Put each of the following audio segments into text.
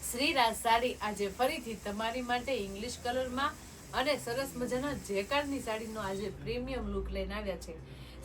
શ્રીરાજ સાડી આજે ફરીથી તમારી માટે ઇંગ્લિશ કલરમાં અને સરસ મજાના જેકાર્ડની સાડીનો આજે પ્રીમિયમ લુક લઈને આવ્યા છે.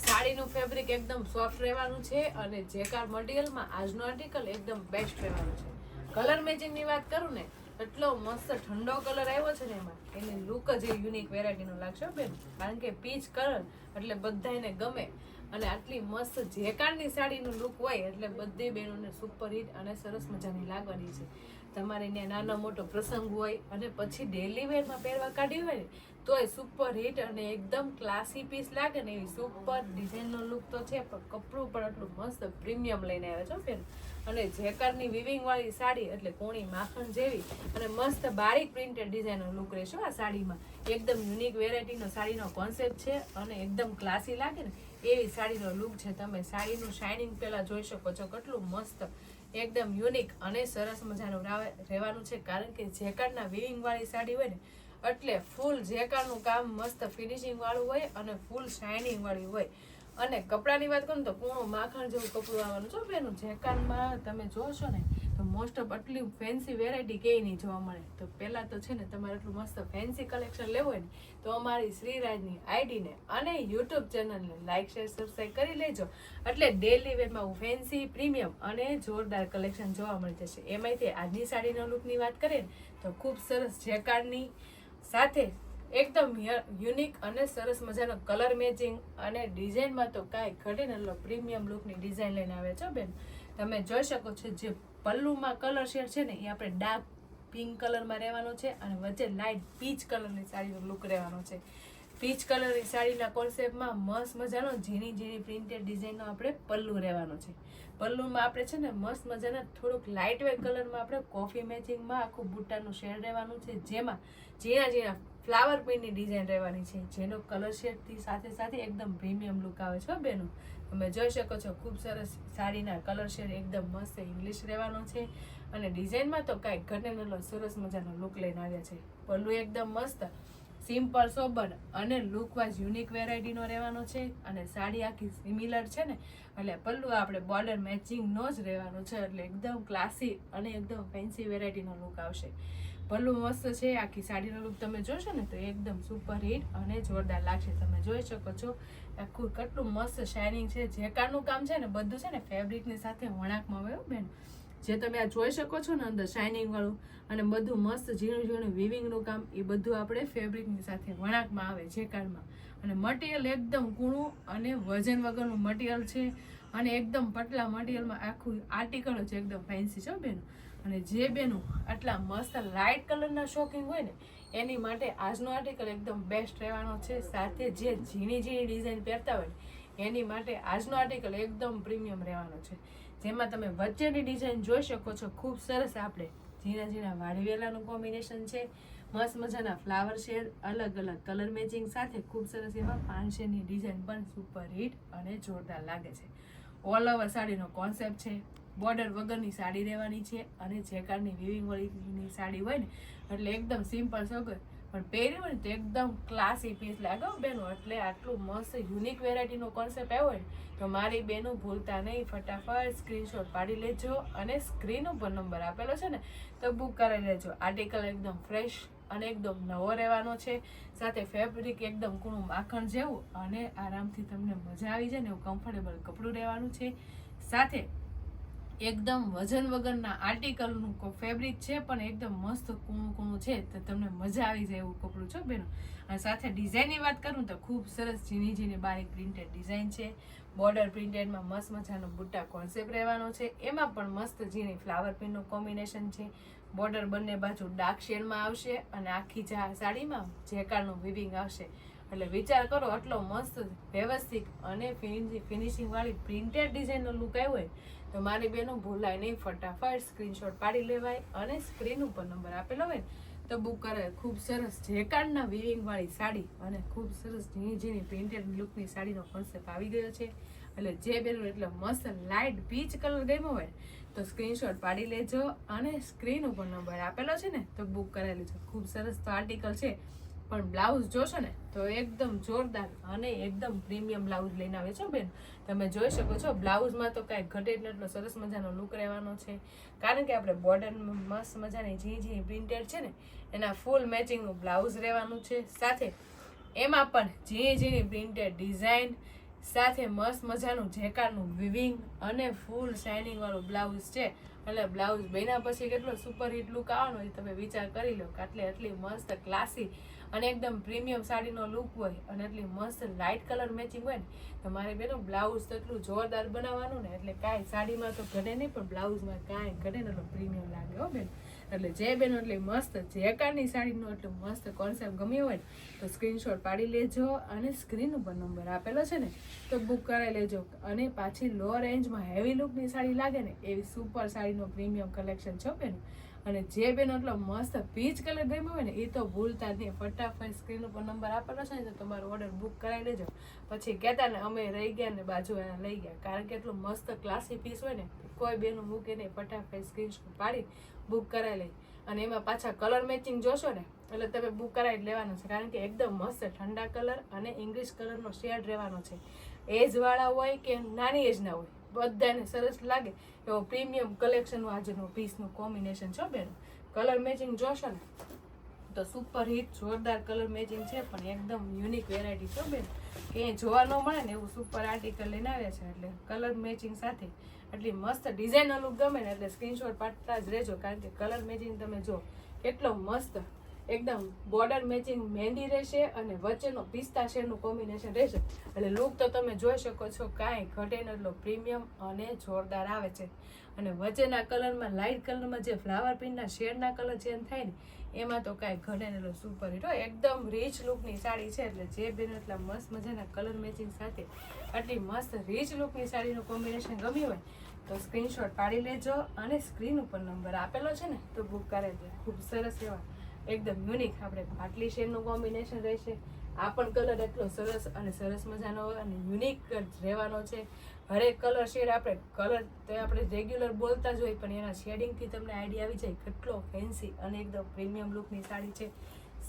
સાડીનું ફેબ્રિક એકદમ સોફ્ટ રહેવાનું છે અને જેકાર્ડ મટીરિયલમાં આજનો આર્ટિકલ એકદમ બેસ્ટ રહેવાનું છે. કલર મેચિંગની વાત કરું ને, એટલો મસ્ત ઠંડો કલર આવ્યો છે ને, એમાં એની લુક જ યુનિક વેરાયટીનો લાગશે બેન, કારણ કે પીચ કલર એટલે બધાને ગમે. અને આટલી મસ્ત જેકાર્ડની સાડીનું લુક હોય એટલે બધી બહેનોને સુપર હિટ અને સરસ મજાની લાગવાની છે. તમારે ત્યાં નાનો મોટો પ્રસંગ હોય અને પછી ડેલી વેરમાં પહેરવા કાઢી હોય ને તોય સુપર હિટ અને એકદમ ક્લાસી પીસ લાગે ને એવી સુપર ડિઝાઇનનો લુક તો છે, પણ કપડું પણ એટલું મસ્ત પ્રીમિયમ લઈને આવે છે બેન. અને જેકાર્ડની વિવિંગ વાળી સાડી એટલે કોણી માખણ જેવી અને મસ્ત બારીક પ્રિન્ટેડ ડિઝાઇનનો લુક રહેશે આ સાડીમાં. એકદમ યુનિક વેરાયટીનો સાડીનો કોન્સેપ્ટ છે અને એકદમ ક્લાસી લાગે ને એવી સાડીનો લુક છે. તમે સાડીનું શાઇનિંગ પહેલા જોઈ શકો છો, કેટલું મસ્ત એકદમ યુનિક અને સરસ મજાનું રહેવાનું છે, કારણ કે જેકાર્ડના વિવિંગ વાળી સાડી હોય ને એટલે ફૂલ જેકાર્ડનું કામ મસ્ત ફિનિશિંગ વાળું હોય અને ફૂલ શાઇનિંગ વાળી હોય. અને કપડાની વાત કરું તો કૂણું માખણ જેવું કપડું આવવાનું છે બેનું. જેકાર્ડમાં તમે જોશો ને તો મોસ્ટ ઓફ આટલી ફેન્સી વેરાયટી ક્યાંય નહીં જોવા મળે. તો પહેલાં તો છે ને તમારે એટલું મસ્ત ફેન્સી કલેક્શન લેવું હોય ને તો અમારી શ્રીરાજની આઈડીને અને યુટ્યુબ ચેનલને લાઇક શેર સબસ્ક્રાઈબ કરી લેજો, એટલે ડેલી વેરમાં હું ફેન્સી પ્રીમિયમ અને જોરદાર કલેક્શન જોવા મળી જશે. એમાંય આજની સાડીના લુકની વાત કરીએ ને તો ખૂબ સરસ જેકાર્ડની સાથે એકદમ યુનિક અને સરસ મજાનો કલર મેચિંગ અને ડિઝાઇનમાં તો કાંઈ ઘટે ને એટલો પ્રીમિયમ લુકની ડિઝાઇન લઈને આવે છે બેન. તમે જોઈ શકો છો જે પલ્લુમાં કલર શેડ છે ને એ આપણે ડાર્ક પિંક કલરમાં રહેવાનો છે અને વચ્ચે લાઇટ પીચ કલરની સાડીનો લુક રહેવાનો છે. પીચ કલરની સાડીના કોન્સેપ્ટમાં મસ્ત મજાનો ઝીણી ઝીણી પ્રિન્ટેડ ડિઝાઇનનો આપણે પલ્લુ રહેવાનો છે. પલ્લુમાં આપણે છે ને મસ્ત મજાના થોડુંક લાઇટ વેટ કલરમાં આપણે કોફી મેચિંગમાં આખું બુટ્ટાનું શેડ રહેવાનું છે, જેમાં ઝીણા ઝીણા ફ્લાવર પ્રિન્ટની ડિઝાઇન રહેવાની છે, જેનો કલર શેડથી સાથે સાથે એકદમ પ્રીમિયમ લુક આવે છે બેનો. તમે જોઈ શકો છો ખૂબ સરસ સાડીના કલર શેડ એકદમ મસ્ત ઇંગ્લિશ રહેવાનો છે અને ડિઝાઇનમાં તો કાંઈક ઘટેલો સરસ મજાનો લુક લઈને આવ્યા છે. પલ્લુ એકદમ મસ્ત સિમ્પલ સોબર અને લુક વાઇઝ યુનિક વેરાયટીનો રહેવાનો છે અને સાડી આખી સિમિલર છે ને એટલે પલ્લુ આપણે બોર્ડર મેચિંગનો જ રહેવાનો છે, એટલે એકદમ ક્લાસી અને એકદમ ફેન્સી વેરાયટીનો લુક આવશે. પલ્લુ મસ્ત છે, આખી સાડીનો લુક તમે જોશો ને તો એકદમ સુપર હિટ અને જોરદાર લાગશે. તમે જોઈ શકો છો આખું કેટલું મસ્ત શાઇનિંગ છે. જેકાર્ડનું કામ છે ને બધું છે ને ફેબ્રિકની સાથે વણાકમાં આવે બેન. જે તમે આ જોઈ શકો છો ને અંદર શાઇનિંગ વાળું અને બધું મસ્ત ઝીણું ઝીણું વિવિંગનું કામ એ બધું આપણે ફેબ્રિકની સાથે વણાકમાં આવે જેકાર્ડમાં. અને મટીરિયલ એકદમ કૂણું અને વજન વગરનું મટીરિયલ છે અને એકદમ પતલા મટીરિયલમાં આખું આર્ટિકલ જ એકદમ ફેન્સી છે બેન. અને જે બેનું આટલા મસ્ત લાઇટ કલરના શોખીન હોય ને એની માટે આજનો આર્ટિકલ એકદમ બેસ્ટ રહેવાનો છે. સાથે જે ઝીણી ઝીણી ડિઝાઇન પહેરતા હોય એની માટે આજનો આર્ટિકલ એકદમ પ્રીમિયમ રહેવાનો છે, જેમાં તમે વચ્ચેની ડિઝાઇન જોઈ શકો છો. ખૂબ સરસ આપણે ઝીણા ઝીણા વાળવેલાનું કોમ્બિનેશન છે, મસ્ત મજાના ફ્લાવર શેડ અલગ અલગ કલર મેચિંગ સાથે ખૂબ સરસ એવા પાંચેની ડિઝાઇન પણ સુપર હિટ અને જોરદાર લાગે છે. ઓલ ઓવર સાડીનો કોન્સેપ્ટ છે, બોર્ડર વગરની સાડી રહેવાની છે અને જેકાર્ડની વિવિંગ વાળીની સાડી હોય ને એટલે એકદમ સિમ્પલ સગર પણ પહેરી હોય ને તો એકદમ ક્લાસી પીસ લાગે બેનો. એટલે આટલું મસ્ત યુનિક વેરાયટીનો કોન્સેપ્ટ આવ્યો હોય ને તો મારી બેનું ભૂલતા નહીં, ફટાફટ સ્ક્રીનશોટ પાડી લેજો અને સ્ક્રીન ઉપર નંબર આપેલો છે ને તો બુક કરાવી લેજો. આર્ટિકલ એકદમ ફ્રેશ અને એકદમ નવો રહેવાનો છે, સાથે ફેબ્રિક એકદમ કૂણું માખણ જેવું અને આરામથી તમને મજા આવી જાય ને એવું કમ્ફર્ટેબલ કપડું રહેવાનું છે. સાથે એકદમ વજન વગરના આર્ટિકલનું ફેબ્રિક છે પણ એકદમ મસ્ત કૂણું કૂણું છે, તો તમને મજા આવી જાય એવું કપડું છે બેનો. અને સાથે ડિઝાઇનની વાત કરું તો ખૂબ સરસ ઝીણી ઝીણી બારીક પ્રિન્ટેડ ડિઝાઇન છે. બોર્ડર પ્રિન્ટેડમાં મસ્ત મજાનો બુટ્ટા કોન્સેપ્ટ રહેવાનો છે, એમાં પણ મસ્ત ઝીણી ફ્લાવર પ્રિન્ટનું કોમ્બિનેશન છે. બોર્ડર બંને બાજુ ડાર્ક શેડમાં આવશે અને આખી સાડીમાં જેકાર્ડનું વિવિંગ આવશે. એટલે વિચાર કરો આટલો મસ્ત વ્યવસ્થિત અને ફિનિશિંગ વાળી પ્રિન્ટેડ ડિઝાઇનનો લુક આવ્યો હોય તો મારી બેનો ભૂલાય નહીં, ફટાફટ સ્ક્રીનશોટ પાડી લેવાય અને સ્ક્રીન ઉપર નંબર આપેલો હોય તો બુક કરાય. ખૂબ સરસ જેકાર્ડના વિવિંગ વાળી સાડી અને ખૂબ સરસ ઝીણી ઝીણી પ્રિન્ટેડ લુકની સાડીનો કોન્સેપ્ટ આવી ગયો છે. એટલે જે બેનો એટલે મસ્ત લાઇટ પીચ કલર ગમ્યો હોય તો સ્ક્રીનશોટ પાડી લેજો અને સ્ક્રીન ઉપર નંબર આપેલો છે ને તો બુક કરાવી લેજો. ખૂબ સરસ તો આર્ટિકલ છે, પણ બ્લાઉઝ જોશો ને તો એકદમ જોરદાર અને એકદમ પ્રીમિયમ બ્લાઉઝ લઈને આવે છે બેન. તમે જોઈ શકો છો બ્લાઉઝમાં તો કાંઈ ઘટે જ એટલો સરસ મજાનો લુક રહેવાનો છે, કારણ કે આપણે બોર્ડરમાં મસ્ત મજાની ઝીણી પ્રિન્ટેડ છે ને એના ફૂલ મેચિંગનું બ્લાઉઝ રહેવાનું છે. સાથે એમાં પણ ઝીણી પ્રિન્ટેડ ડિઝાઇન સાથે મસ્ત મજાનું જેકારનું વિવિંગ અને ફૂલ શાઇનિંગ વાળું બ્લાઉઝ છે. એટલે બ્લાઉઝ બન્યા પછી કેટલો સુપર હિટ લુક આવવાનો હોય તમે વિચાર કરી લો કે આટલી મસ્ત ક્લાસી અને એકદમ પ્રીમિયમ સાડીનો લુક હોય અને એટલી મસ્ત લાઇટ કલર મેચિંગ હોય ને તો મારે બેનો બ્લાઉઝ તો એટલું જોરદાર બનાવવાનું ને એટલે કાંઈ સાડીમાં તો ઘટે નહીં પણ બ્લાઉઝમાં કાંઈ ઘટે ને એટલો પ્રીમિયમ લાગે હો બેન. એટલે જે બેનો એટલી મસ્ત જેકારની સાડીનો એટલો મસ્ત કોન્સેપ્ટ ગમ્યો હોય ને તો સ્ક્રીનશોટ પાડી લેજો અને સ્ક્રીન ઉપર નંબર આપેલો છે ને તો બુક કરાવી લેજો. અને પાછી લો રેન્જમાં હેવી લુકની સાડી લાગે ને એવી સુપર સાડીનો પ્રીમિયમ કલેક્શન છે બેન. અને જે બેનો એટલો મસ્ત પીચ કલર ગમ્યો હોય ને એ તો ભૂલતા જ નહીં, ફટાફટ સ્ક્રીન ઉપર નંબર આપેલો છે ને તો તમારો ઓર્ડર બુક કરાવી લેજો. પછી કહેતા ને અમે રહી ગયા ને બાજુ એના લઈ ગયા, કારણ કે એટલું મસ્ત ક્લાસી પીસ હોય ને કોઈ બેનું મૂકે નહીં, ફટાફટ સ્ક્રીનશોટ પાડી બુક કરાવી લે. અને એમાં પાછા કલર મેચિંગ જોશો ને એટલે તમે બુક કરાવી લેવાનું છે, કારણ કે એકદમ મસ્ત ઠંડા કલર અને ઇંગ્લિશ કલરનો શેડ રહેવાનો છે. એજવાળા હોય કે નાની એજના હોય બધાને સરસ લાગે એવો પ્રીમિયમ કલેક્શનનું આજનું પીસનું કોમ્બિનેશન છે બેન. કલર મેચિંગ જોશો ને તો સુપર હિટ જોરદાર કલર મેચિંગ છે, પણ એકદમ યુનિક વેરાયટી છે બેન. ક્યાંય જોવા ન મળે ને એવું સુપર આર્ટિકલ લઈને આવ્યા છે. એટલે કલર મેચિંગ સાથે એટલી મસ્ત ડિઝાઇનર લુક ગમે ને એટલે સ્ક્રીનશોટ પાડતા જ રહેજો, કારણ કે કલર મેચિંગ તમે જો કેટલો મસ્ત એકદમ બોર્ડર મેચિંગ મહેંદી રહેશે અને વચ્ચેનો પિસ્તા શેડનું કોમ્બિનેશન રહેશે. એટલે લુક તો તમે જોઈ શકો છો કાંઈ ઘટે ને એટલો પ્રીમિયમ અને જોરદાર આવે છે. અને વચ્ચેના કલરમાં લાઇટ કલરમાં જે ફ્લાવર પ્રિન્ટના શેડના કલર ચેન્જ થાય ને એમાં તો કાંઈ ઘટે ને એટલો સુપર હિટ હોય. એકદમ રીચ લુકની સાડી છે. એટલે જે બેન એટલા મસ્ત મજાના કલર મેચિંગ સાથે આટલી મસ્ત રીચ લુકની સાડીનું કોમ્બિનેશન ગમ્યું હોય તો સ્ક્રીનશોટ પાડી લેજો અને સ્ક્રીન ઉપર નંબર આપેલો છે ને તો બુક કરાવી દે. ખૂબ સરસ એવા એકદમ યુનિક આપણે પાટલી શેડનું કોમ્બિનેશન રહેશે. આ પણ કલર એટલો સરસ અને સરસ મજાનો અને યુનિક રહેવાનો છે. હરેક કલર શેડ આપણે રેગ્યુલર બોલતા જ હોય પણ એના શેડિંગથી તમને આઈડિયા આવી જાય કેટલો ફેન્સી અને એકદમ પ્રીમિયમ લુકની સાડી છે.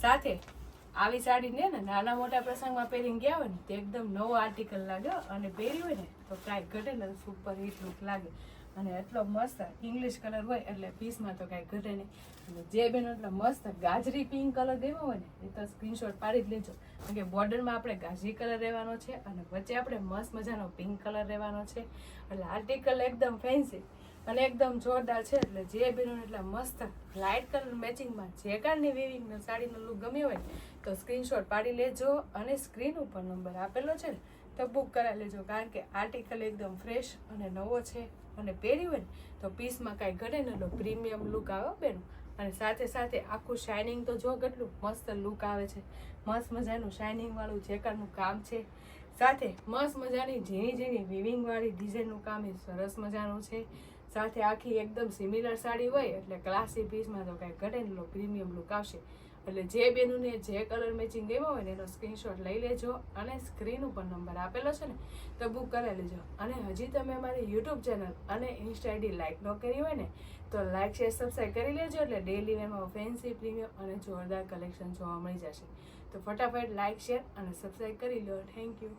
સાથે આવી સાડીને ને નાના મોટા પ્રસંગમાં પહેરીને ગયા હોય ને તો એકદમ નવો આર્ટિકલ લાગે અને પહેરી હોય ને તો કાંઈ ઘટે ને સુપર હિટ લુક લાગે. અને એટલો મસ્ત ઇંગ્લિશ કલર હોય એટલે પીસમાં તો કાંઈ ઘટે નહીં. અને જે બેન એટલો મસ્ત ગાજરી પિંક કલર ગમ્યો હોય ને એ તો સ્ક્રીનશોટ પાડી જ લેજો, કારણ કે બોર્ડરમાં આપણે ગાજરી કલર રહેવાનો છે અને વચ્ચે આપણે મસ્ત મજાનો પિંક કલર રહેવાનો છે. એટલે આર્ટિકલ એકદમ ફેન્સી અને એકદમ જોરદાર છે. એટલે જે બેનો એટલા મસ્ત લાઇટ કલર મેચિંગમાં જે કારની વિવિંગ સાડીનો લુક ગમ્યો હોય તો સ્ક્રીનશોટ પાડી લેજો અને સ્ક્રીન ઉપર નંબર આપેલો છે ને તો બુક કરાવી લેજો, કારણ કે આર્ટિકલ એકદમ ફ્રેશ અને નવો છે. અને પહેરી હોય ને તો પીસમાં કાંઈ ઘટે ને એટલો પ્રીમિયમ લુક આવે બેન. અને સાથે સાથે આખું શાઇનિંગ તો જો કેટલું મસ્ત લુક આવે છે. મસ્ત મજાનું શાઇનિંગ વાળું જેકારનું કામ છે. સાથે મસ્ત મજાની ઝીણી વિવિંગ વાળી ડિઝાઇનનું કામ એ સરસ મજાનું છે. સાથે આખી એકદમ સિમિલર સાડી હોય એટલે ક્લાસી પીસમાં તો કાંઈ ઘટે ને એટલો પ્રીમિયમ લુક આવશે. એટલે જે બેનુને જે કલર મેચિંગ ગમ્યો હોય ને એનો સ્ક્રીનશોટ લઈ લેજો અને સ્ક્રીન ઉપર નંબર આપેલો છે ને તો બુક કરાવી લેજો. અને હજી તમે અમારી યુટ્યુબ ચેનલ અને ઇન્સ્ટા આઈડી લાઇક ન કરી હોય ને તો લાઇક શેર સબસ્ક્રાઈબ કરી લેજો, એટલે ડેલી વેરમાં ફેન્સી પ્રીમિયમ અને જોરદાર કલેક્શન જોવા મળી જશે. તો ફટાફટ લાઇક શેર અને સબસ્ક્રાઈબ કરી લો. Thank you.